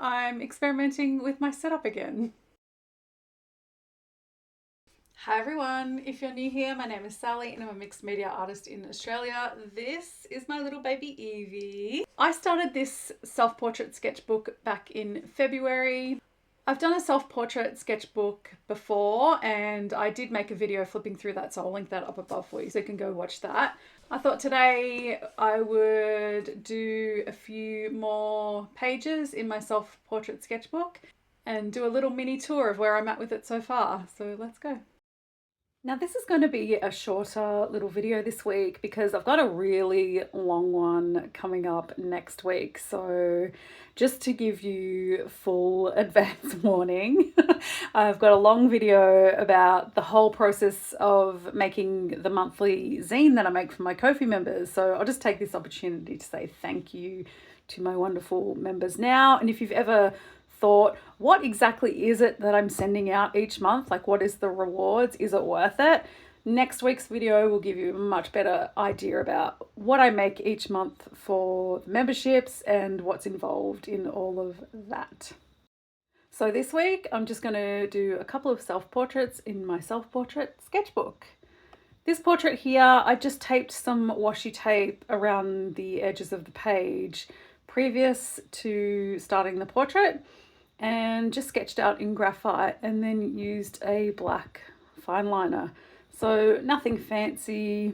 I'm experimenting with my setup again. Hi everyone, if you're new here, my name is Sally and I'm a mixed media artist in Australia. This is my little baby Evie. I started this self-portrait sketchbook back in February. I've done a self-portrait sketchbook before and I did make a video flipping through that, so I'll link that up above for you so you can go watch that. I thought today I would do a few more pages in my self-portrait sketchbook and do a little mini tour of where I'm at with it so far. So let's go. Now this is going to be a shorter little video this week because I've got a really long one coming up next week. So just to give you full advance warning, I've got a long video about the whole process of making the monthly zine that I make for my Ko-fi members. So I'll just take this opportunity to say thank you to my wonderful members now. And if you've ever thought, what exactly is it that I'm sending out each month? Like, what is the rewards? Is it worth it? Next week's video will give you a much better idea about what I make each month for the memberships and what's involved in all of that. So this week, I'm just going to do a couple of self-portraits in my self-portrait sketchbook. This portrait here, I just taped some washi tape around the edges of the page previous to starting the portrait, and just sketched out in graphite and then used a black fine liner. So nothing fancy.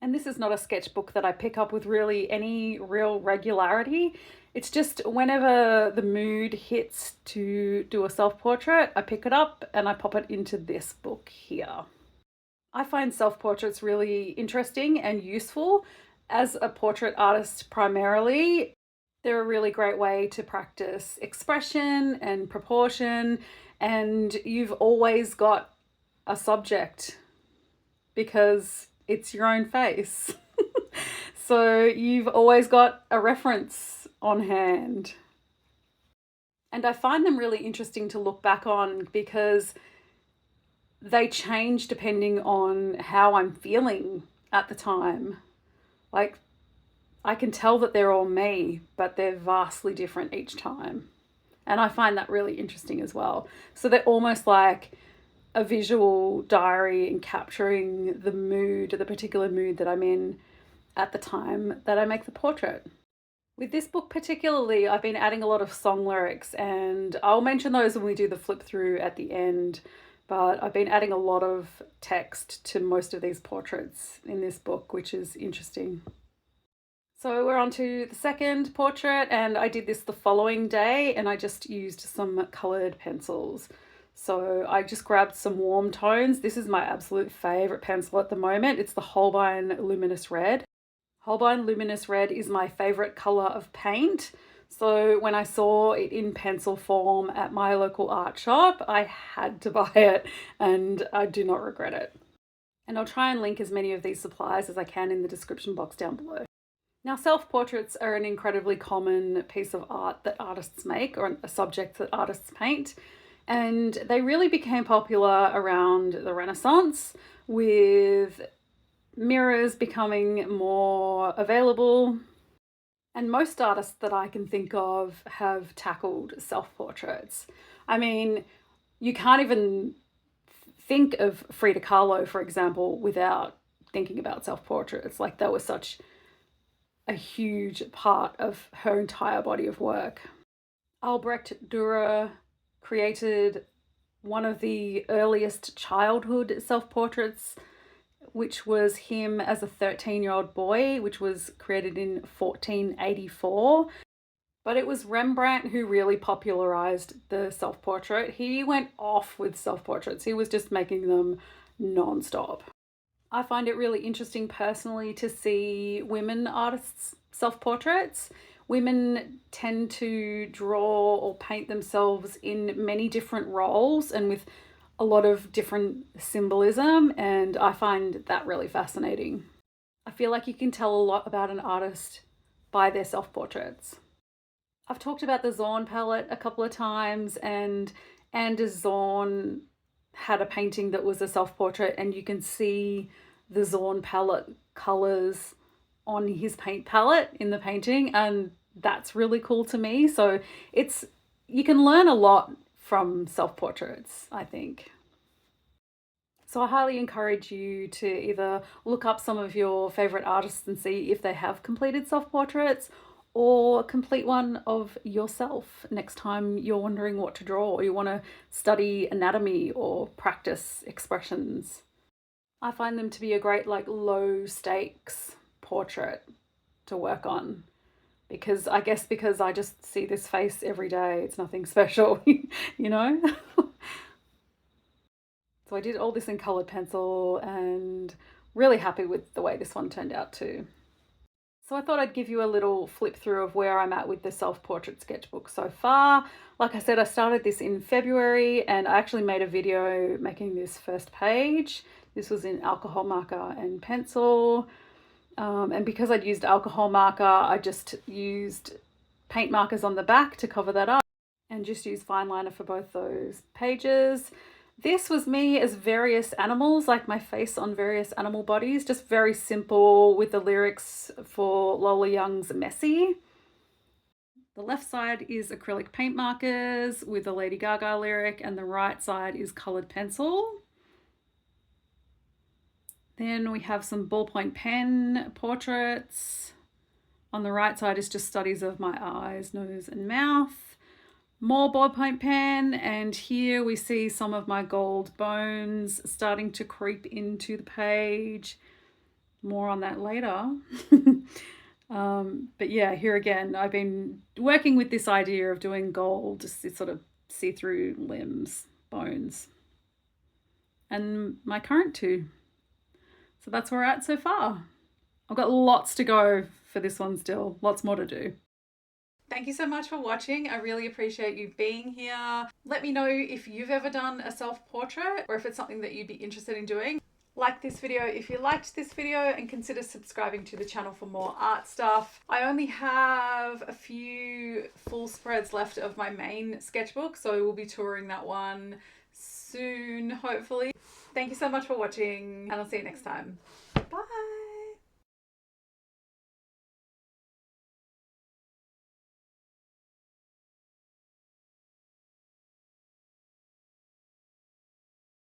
And this is not a sketchbook that I pick up with really any real regularity. It's just whenever the mood hits to do a self-portrait, I pick it up and I pop it into this book here. I find self-portraits really interesting and useful. As a portrait artist primarily, they're a really great way to practice expression and proportion, and you've always got a subject because it's your own face. So you've always got a reference on hand. And I find them really interesting to look back on because they change depending on how I'm feeling at the time. Like, I can tell that they're all me, but they're vastly different each time. And I find that really interesting as well. So they're almost like a visual diary and capturing the mood, the particular mood that I'm in at the time that I make the portrait. With this book particularly, I've been adding a lot of song lyrics, and I'll mention those when we do the flip through at the end. But I've been adding a lot of text to most of these portraits in this book, which is interesting. So we're on to the second portrait, and I did this the following day and I just used some coloured pencils. So I just grabbed some warm tones. This is my absolute favourite pencil at the moment. It's the Holbein Luminous Red. Holbein Luminous Red is my favourite colour of paint. So when I saw it in pencil form at my local art shop, I had to buy it and I do not regret it. And I'll try and link as many of these supplies as I can in the description box down below. Now, self-portraits are an incredibly common piece of art that artists make, or a subject that artists paint, and they really became popular around the Renaissance, with mirrors becoming more available. And most artists that I can think of have tackled self-portraits. I mean, you can't even think of Frida Kahlo, for example, without thinking about self-portraits. Like, that was such a huge part of her entire body of work. Albrecht Durer created one of the earliest childhood self-portraits, which was him as a 13-year-old boy, which was created in 1484. But it was Rembrandt who really popularized the self-portrait. He went off with self-portraits. He was just making them non-stop. I find it really interesting personally to see women artists' self-portraits. Women tend to draw or paint themselves in many different roles and with a lot of different symbolism, and I find that really fascinating. I feel like you can tell a lot about an artist by their self-portraits. I've talked about the Zorn palette a couple of times, and Anders Zorn had a painting that was a self-portrait, and you can see the Zorn palette colours on his paint palette in the painting, and that's really cool to me. So you can learn a lot from self-portraits, I think. So I highly encourage you to either look up some of your favorite artists and see if they have completed self-portraits, or complete one of yourself next time you're wondering what to draw or you want to study anatomy or practice expressions. I find them to be a great, like, low stakes portrait to work on, because I guess because I just see this face every day, it's nothing special, you know? So I did all this in colored pencil and really happy with the way this one turned out too. So I thought I'd give you a little flip through of where I'm at with the self-portrait sketchbook so far. Like I said, I started this in February and I actually made a video making this first page. This was in alcohol marker and pencil. And because I'd used alcohol marker, I just used paint markers on the back to cover that up and just used fine liner for both those pages. This was me as various animals, like my face on various animal bodies, just very simple with the lyrics for Lola Young's Messy. The left side is acrylic paint markers with a Lady Gaga lyric, and the right side is colored pencil. Then we have some ballpoint pen portraits. On the right side is just studies of my eyes, nose, and mouth. More ballpoint pen, and here we see some of my gold bones starting to creep into the page. More on that later. But yeah, here again, I've been working with this idea of doing gold, just this sort of see-through limbs, bones, and my current two. So that's where we're at so far. I've got lots to go for this one still, lots more to do. Thank you so much for watching. I really appreciate you being here. Let me know if you've ever done a self-portrait or if it's something that you'd be interested in doing. Like this video if you liked this video, and consider subscribing to the channel for more art stuff. I only have a few full spreads left of my main sketchbook, so we'll be touring that one soon, hopefully. Thank you so much for watching, and I'll see you next time.